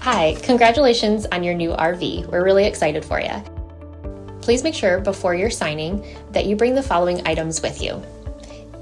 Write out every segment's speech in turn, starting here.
Hi, congratulations on your new RV. We're really excited for you. Please make sure before you're signing that you bring the following items with you.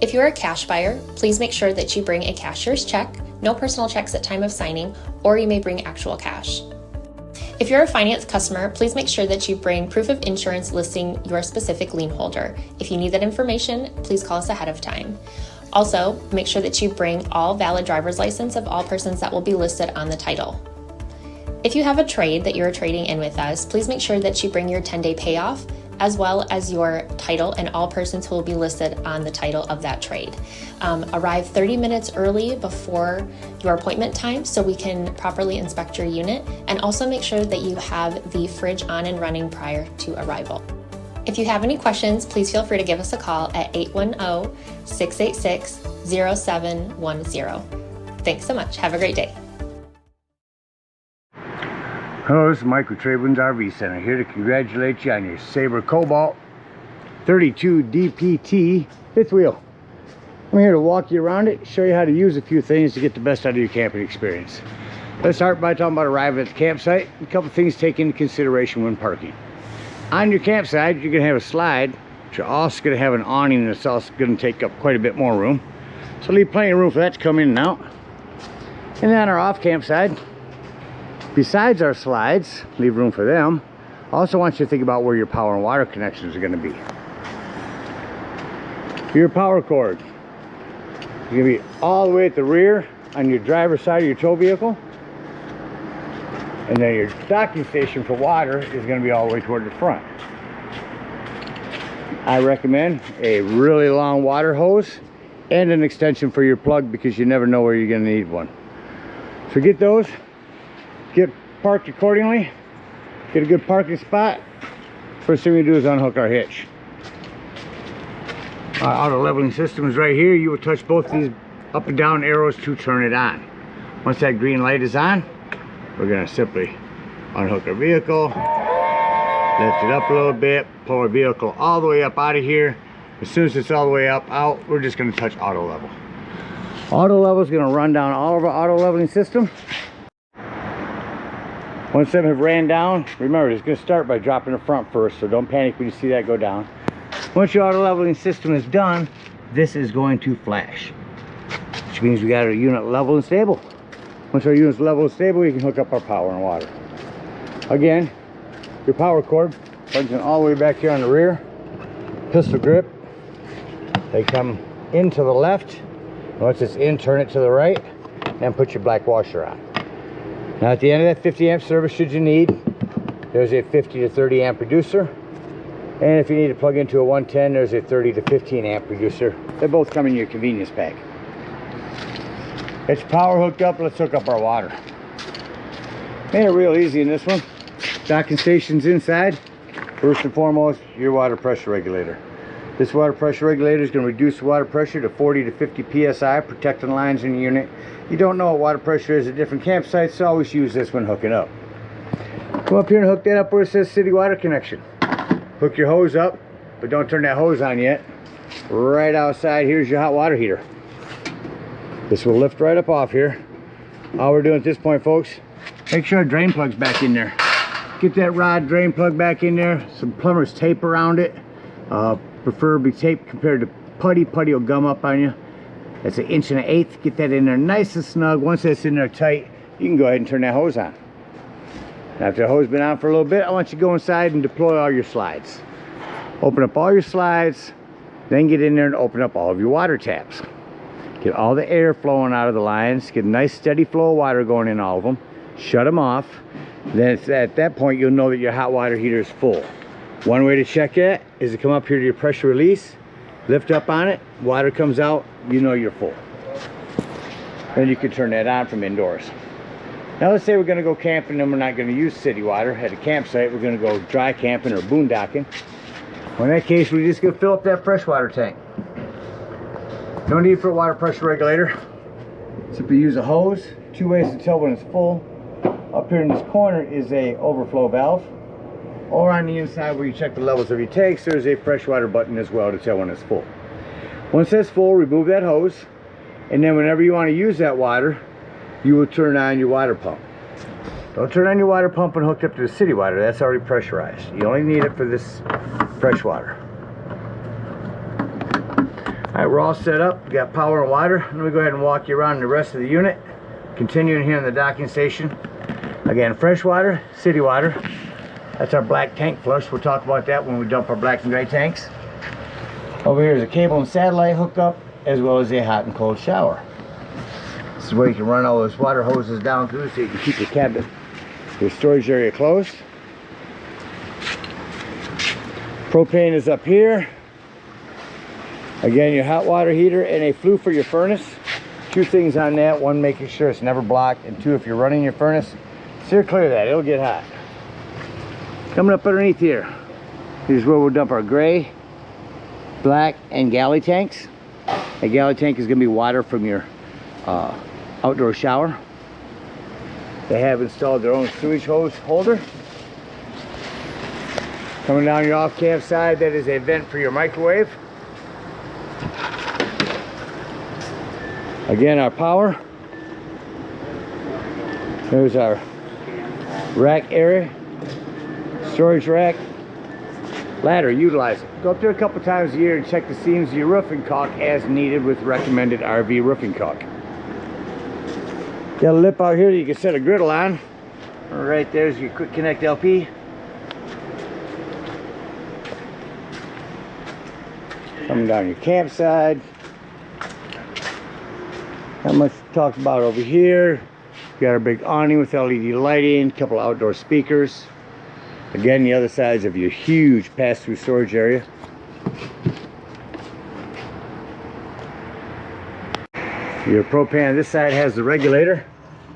If you're a cash buyer, please make sure that you bring a cashier's check, no personal checks at time of signing, or you may bring actual cash. If you're a finance customer, please make sure that you bring proof of insurance listing your specific lien holder. If you need that information, please call us ahead of time. Also, make sure that you bring all valid driver's license of all persons that will be listed on the title. If you have a trade that you're trading in with us, please make sure that you bring your 10-day payoff as well as your title and all persons who will be listed on the title of that trade. Arrive 30 minutes early before your appointment time so we can properly inspect your unit, and also make sure that you have the fridge on and running prior to arrival. If you have any questions, please feel free to give us a call at 810-686-0710. Thanks so much. Have a great day. Hello, this is Mike with TradeWinds RV Center, here to congratulate you on your Sabre Cobalt 32 DPT fifth wheel. I'm here to walk you around it, show you how to use a few things to get the best out of your camping experience. Let's start by talking about arriving at the campsite. A couple things to take into consideration when parking. On your campsite, you're going to have a slide, but you're also going to have an awning that's also going to take up quite a bit more room. So leave plenty of room for that to come in and out. And then on our off campsite, besides our slides, leave room for them. Also want you to think about where your power and water connections are going to be. Your power cord is going to be all the way at the rear on your driver's side of your tow vehicle. And then your docking station for water is going to be all the way toward the front. I recommend a really long water hose and an extension for your plug, because you never know where you're going to need one. So get those. Get parked accordingly, get a good parking spot. First thing we do is unhook our hitch. Our auto leveling system is right here. You will touch both these up and down arrows to turn it on. Once that green light is on, we're going to simply unhook our vehicle, lift it up a little bit, pull our vehicle all the way up out of here. As soon as it's all the way up out, we're just going to touch auto level. Auto level is going to run down all of our auto leveling system. Once them have ran down, remember, it's going to start by dropping the front first, so don't panic when you see that go down. Once your auto leveling system is done, this is going to flash, which means we got our unit level and stable. Once our unit's level and stable, we can hook up our power and water. Again, your power cord plugs in all the way back here on the rear. Pistol grip, they come in to the left. Once it's in, turn it to the right, and put your black washer on. Now at the end of that 50 amp service, should you need, there's a 50 to 30 amp reducer. And if you need to plug into a 110, there's a 30 to 15 amp reducer. They both come in your convenience pack. It's power hooked up. Let's hook up our water. Made it real easy in this one. Docking station's inside. First and foremost, your water pressure regulator. This water pressure regulator is going to reduce the water pressure to 40 to 50 psi, protecting lines in the unit. You don't know what water pressure is at different campsites, so always use this when hooking up. Come up here and hook that up where it says city water connection. Hook your hose up, but don't turn that hose on yet. Right outside, here's your hot water heater. This will lift right up off here. All we're doing at this point, folks, make sure our drain plug's back in there. Get that rod drain plug back in there, some plumber's tape around it. Preferably tape compared to putty. Putty will gum up on you. That's 1 1/8 inch. Get that in there nice and snug. Once that's in there tight, you can go ahead and turn that hose on. After the hose has been on for a little bit, I want you to go inside and deploy all your slides. Open up all your slides, then get in there and open up all of your water taps. Get all the air flowing out of the lines. Get a nice steady flow of water going in all of them. Shut them off. Then it's at that point you'll know that your hot water heater is full. One way to check that is to come up here to your pressure release, lift up on it, water comes out, you know you're full. Then you can turn that on from indoors. Now let's say we're going to go camping and we're not going to use city water at a campsite. We're going to go dry camping or boondocking. Well, in that case, we're just going to fill up that freshwater tank. No need for a water pressure regulator. Simply use a hose. 2 ways to tell when it's full. Up here in this corner is a overflow valve. Or on the inside where you check the levels of your tanks, there's a freshwater button as well to tell when it's full. Once that's full, remove that hose, and then whenever you want to use that water, you will turn on your water pump. Don't turn on your water pump and hook up to the city water. That's already pressurized. You only need it for this fresh water. Alright, we're all set up. We got power and water. Let me go ahead and walk you around the rest of the unit. Continuing here in the docking station. Again, fresh water, city water. That's our black tank flush. We'll talk about that when we dump our black and gray tanks. Over here is a cable and satellite hookup, as well as a hot and cold shower. This is where you can run all those water hoses down through so you can keep your cabinet, your storage area closed. Propane is up here. Again, your hot water heater and a flue for your furnace. Two things on that. One, making sure it's never blocked. And two, if you're running your furnace, steer clear of that. It'll get hot. Coming up underneath here, here's where we'll dump our gray, black, and galley tanks. A galley tank is going to be water from your outdoor shower. They have installed their own sewage hose holder. Coming down your off-cam side, that is a vent for your microwave. Again, our power. There's our rack area, storage rack, ladder. Utilize it. Go up there a couple times a year and check the seams of your roofing caulk as needed with recommended RV roofing caulk. Got a lip out here that you can set a griddle on. Right there's your quick connect LP. Coming down your campsite. Not much talked about over here. We got our big awning with LED lighting, a couple of outdoor speakers. Again, the other sides of your huge pass-through storage area. Your propane on this side has the regulator.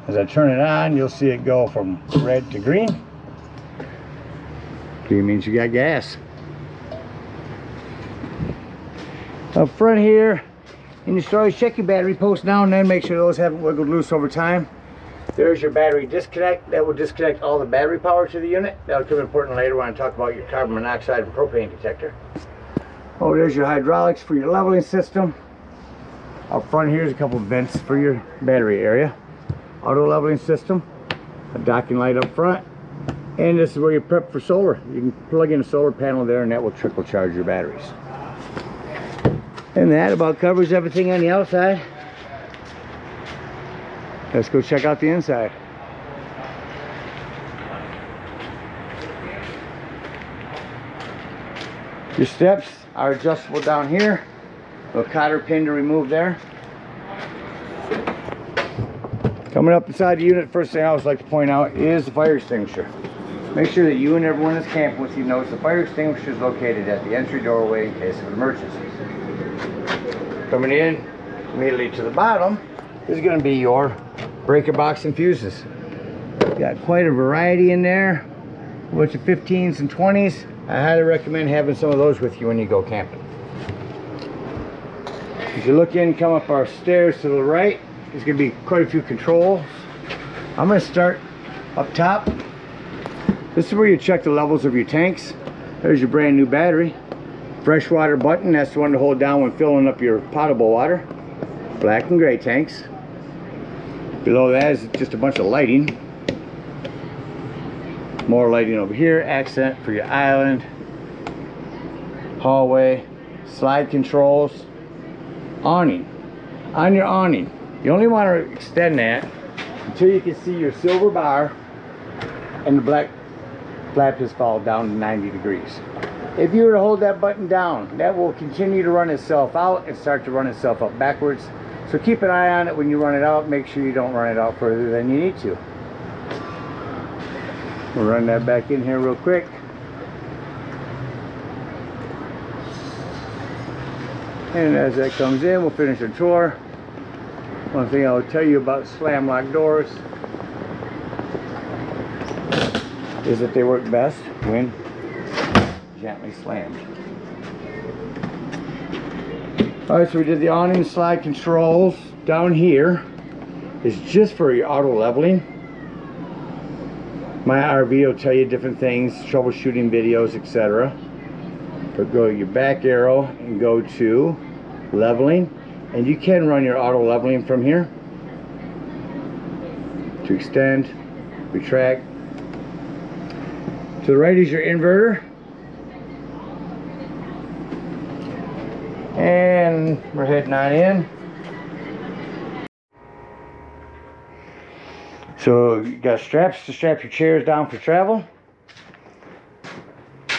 As I turn it on, you'll see it go from red to green. Green means you got gas. Up front here, in your storage, check your battery posts now and then. Make sure those haven't wiggled loose over time. There's your battery disconnect. That will disconnect all the battery power to the unit. That'll come important later when I talk about your carbon monoxide and propane detector. Oh, there's your hydraulics for your leveling system. Up front here's a couple of vents for your battery area. Auto leveling system. A docking light up front. And this is where you prep for solar. You can plug in a solar panel there and that will trickle charge your batteries. And that about covers everything on the outside. Let's go check out the inside. Your steps are adjustable down here. A cotter pin to remove there. Coming up inside the unit, first thing I always like to point out is the fire extinguisher. Make sure that you and everyone that's camping with you knows the fire extinguisher is located at the entry doorway in case of an emergency. Coming in immediately to the bottom is going to be your breaker box and fuses. Got quite a variety in there, a bunch of 15s and 20s. I highly recommend having some of those with you when you go camping. As you look in, come up our stairs to the right, there's going to be quite a few controls. I'm going to start up top. This is where you check the levels of your tanks. There's your brand new battery. Freshwater button, that's the one to hold down when filling up your potable water. Black and gray tanks. Below that is just a bunch of lighting. More lighting over here. Accent for your island. Hallway. Slide controls. Awning. On your awning, you only want to extend that until you can see your silver bar and the black flap has fallen down to 90 degrees. If you were to hold that button down, that will continue to run itself out and start to run itself up backwards. So keep an eye on it when you run it out. Make sure you don't run it out further than you need to. We'll run that back in here real quick. And as that comes in, we'll finish our tour. One thing I'll tell you about slam lock doors is that they work best when gently slammed. Alright, so we did the awning slide controls. Down here is just for your auto leveling. My RV will tell you different things, troubleshooting videos, etc. But go to your back arrow and go to leveling, and you can run your auto leveling from here to extend, retract. To the right is your inverter. And we're heading on in. So you got straps to strap your chairs down for travel.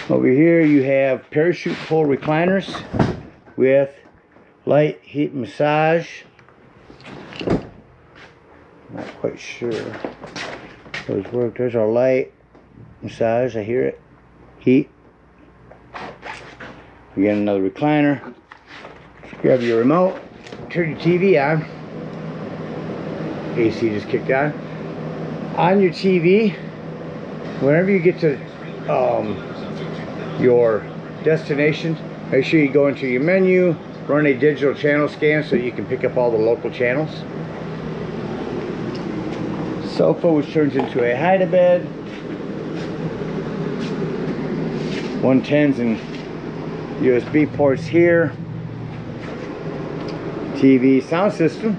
Over here you have parachute pull recliners with light heat massage. Not quite sure those work. There's our light massage. I hear it. Heat. We got another recliner. Grab your remote. Turn your TV on. AC just kicked on. On your TV, whenever you get to your destination, make sure you go into your menu, run a digital channel scan so you can pick up all the local channels. Sofa, which turns into a hide-a-bed. 110s and USB ports here. TV sound system.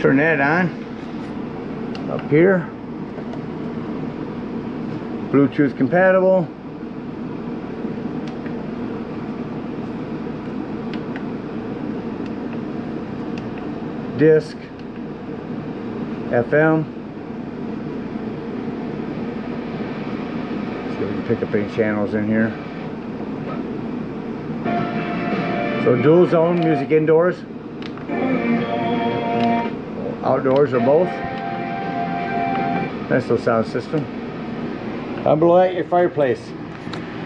Turn that on. Up here. Bluetooth compatible. Disc. FM. See if we can pick up any channels in here. So dual zone, music indoors, outdoors, or both. Nice little sound system. Down below that, your fireplace.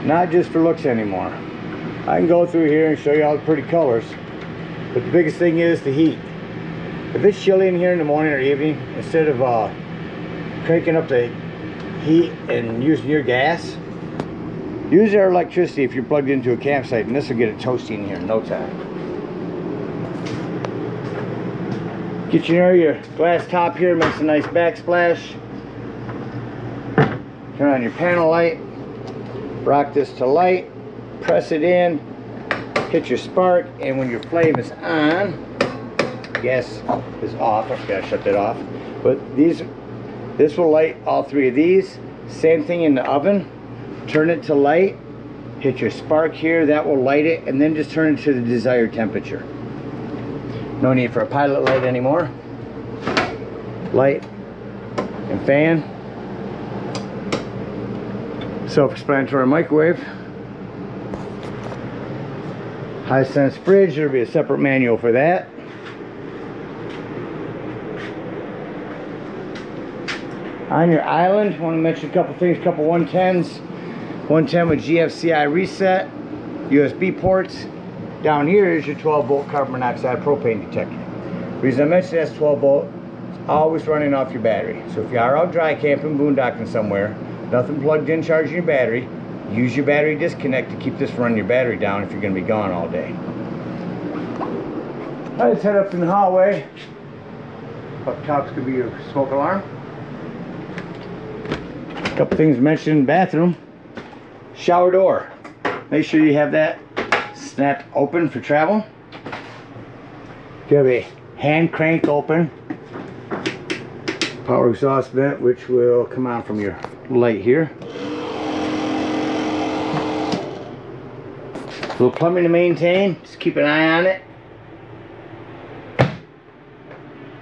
Not just for looks anymore. I can go through here and show you all the pretty colors, but the biggest thing is the heat. If it's chilly in here in the morning or evening, instead of cranking up the heat and using your gas, use our electricity if you're plugged into a campsite, and this will get it toasty in here in no time. Get your glass top here, makes a nice backsplash. Turn on your panel light, rock this to light, press it in, hit your spark, and when your flame is on, gas is off. I forgot to shut that off. But this will light all three of these. Same thing in the oven. Turn it to light, hit your spark here, that will light it, and then just turn it to the desired temperature. No need for a pilot light anymore. Light and fan. Self-explanatory microwave. High sense fridge, there'll be a separate manual for that. On your island, I want to mention a couple things, couple 110s. 110 with GFCI reset, USB ports. Down here is your 12 volt carbon monoxide propane detector. The reason I mentioned that's 12 volt, it's always running off your battery. So if you are out dry camping, boondocking somewhere, nothing plugged in charging your battery, use your battery disconnect to keep this from running your battery down if you're going to be gone all day. Alright, let's head up in the hallway. Up top's going to be your smoke alarm. A couple things mentioned in the bathroom. Shower door. Make sure you have that snapped open for travel. You have a hand crank open power exhaust vent, which will come on from your light here. A little plumbing to maintain, just keep an eye on it.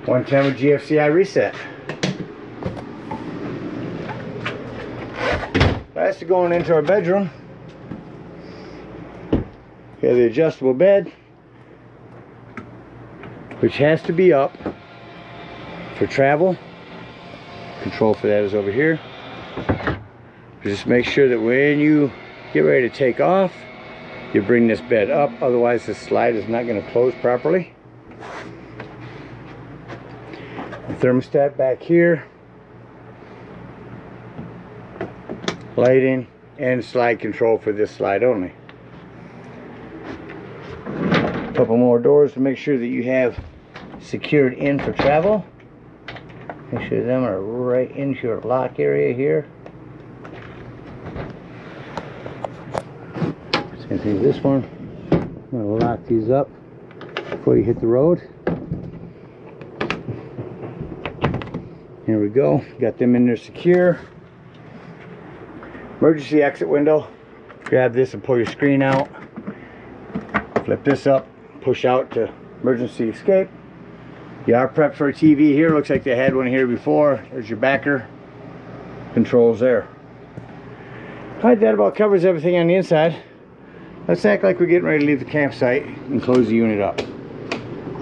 110 with GFCI reset. That's going into our bedroom. We have the adjustable bed, which has to be up for travel. Control for that is over here. Just make sure that when you get ready to take off, you bring this bed up, otherwise the slide is not going to close properly. The thermostat back here. Lighting and slide control for this slide only. A couple more doors to make sure that you have secured in for travel. Make sure them are right into your lock area here. Same thing with this one. I'm going to lock these up before you hit the road. Here we go. Got them in there secure. Emergency exit window. Grab this and pull your screen out. Flip this up, push out to emergency escape. You are prepped for a TV here. Looks like they had one here before. There's your backer. Controls there. Alright, that about covers everything on the inside. Let's act like we're getting ready to leave the campsite and close the unit up.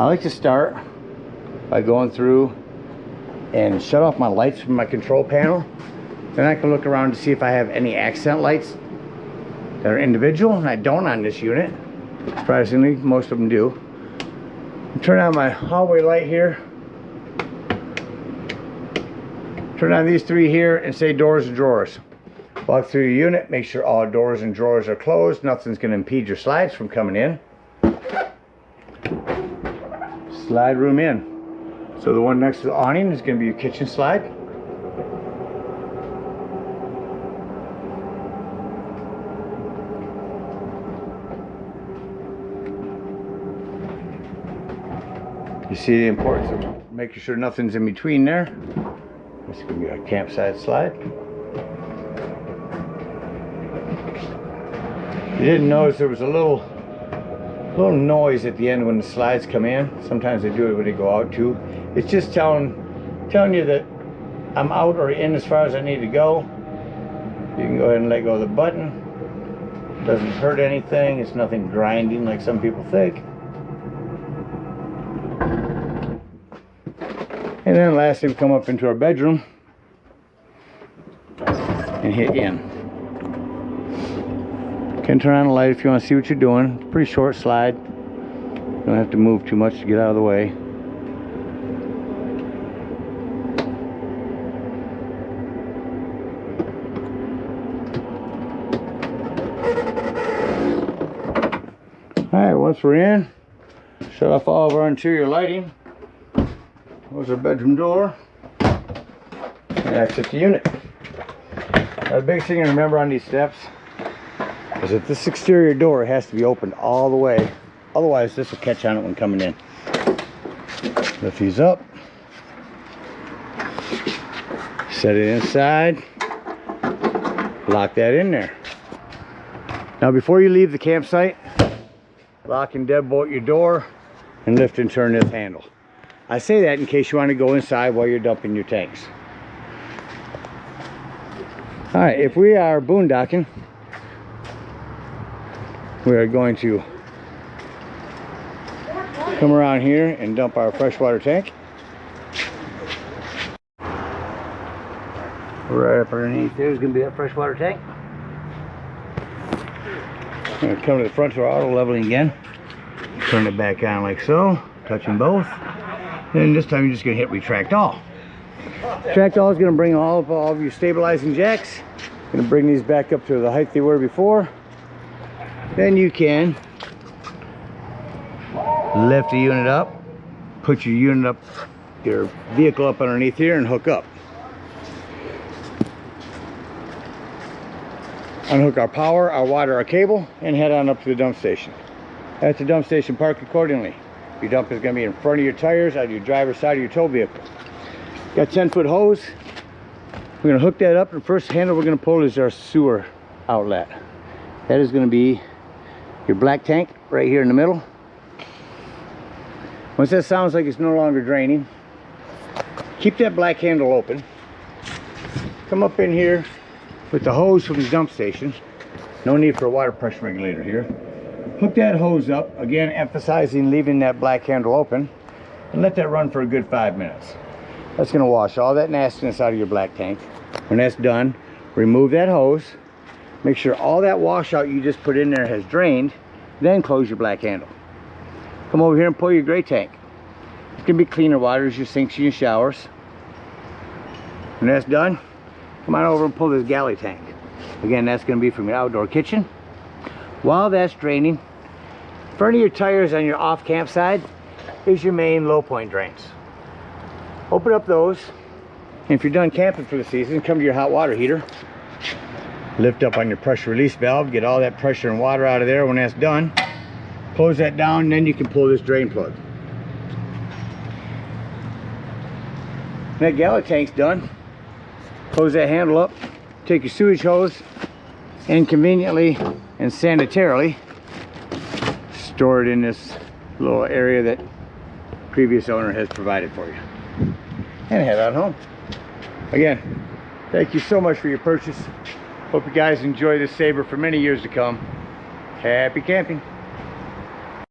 I like to start by going through and shut off my lights from my control panel. Then I can look around to see if I have any accent lights that are individual, and I don't on this unit. Surprisingly, most of them do. Turn on my hallway light here. Turn on these three here and say doors and drawers. Walk through your unit, make sure all doors and drawers are closed. Nothing's going to impede your slides from coming in. Slide room in. So the one next to the awning is going to be your kitchen slide. You see the importance of making sure nothing's in between there. This is going to be a campsite slide. You didn't notice there was a little noise at the end when the slides come in. Sometimes they do it when they go out too. It's just telling you that I'm out or in as far as I need to go. You can go ahead and let go of the button. Doesn't hurt anything. It's nothing grinding like some people think. And then lastly, we come up into our bedroom and hit in. Can turn on the light if you want to see what you're doing. It's a pretty short slide. You don't have to move too much to get out of the way. Alright, once we're in, shut off all of our interior lighting. Close our bedroom door and exit the unit. Now, the big thing to remember on these steps is that this exterior door has to be opened all the way. Otherwise, this will catch on it when coming in. Lift these up. Set it inside. Lock that in there. Now, before you leave the campsite, lock and deadbolt your door and lift and turn this handle. I say that in case you want to go inside while you're dumping your tanks. Alright, if we are boondocking, we are going to come around here and dump our freshwater tank. Right up underneath there is going to be that freshwater tank. I'm going to come to the front to our auto leveling again. Turn it back on like so, touching both. And this time you're just going to hit retract all. Retract all is going to bring all of your stabilizing jacks. Going to bring these back up to the height they were before. Then you can lift the unit up, put your unit up, your vehicle up underneath here and hook up. Unhook our power, our water, our cable, and head on up to the dump station. At the dump station, park accordingly. Your dump is going to be in front of your tires, on your driver's side of your tow vehicle. Got 10-foot hose. We're going to hook that up, and the first handle we're going to pull is our sewer outlet. That is going to be your black tank right here in the middle. Once that sounds like it's no longer draining, keep that black handle open. Come up in here with the hose from the dump station. No need for a water pressure regulator here. Hook that hose up, again emphasizing leaving that black handle open, and let that run for a good 5 minutes. That's going to wash all that nastiness out of your black tank. When that's done, remove that hose. Make sure all that washout you just put in there has drained, then close your black handle. Come over here and pull your gray tank. It's going to be cleaner water as your sinks and your showers. When that's done, come on over and pull this galley tank. Again, that's going to be from your outdoor kitchen. While that's draining, in front of your tires on your off camp side is your main low point drains. Open up those, and if you're done camping for the season, come to your hot water heater. Lift up on your pressure release valve, get all that pressure and water out of there. When that's done, close that down, and then you can pull this drain plug. That galley tank's done. Close that handle up, take your sewage hose, and conveniently and sanitarily store it in this little area that previous owner has provided for you. And head on home. Again, thank you so much for your purchase. Hope you guys enjoy this Sabre for many years to come. Happy camping.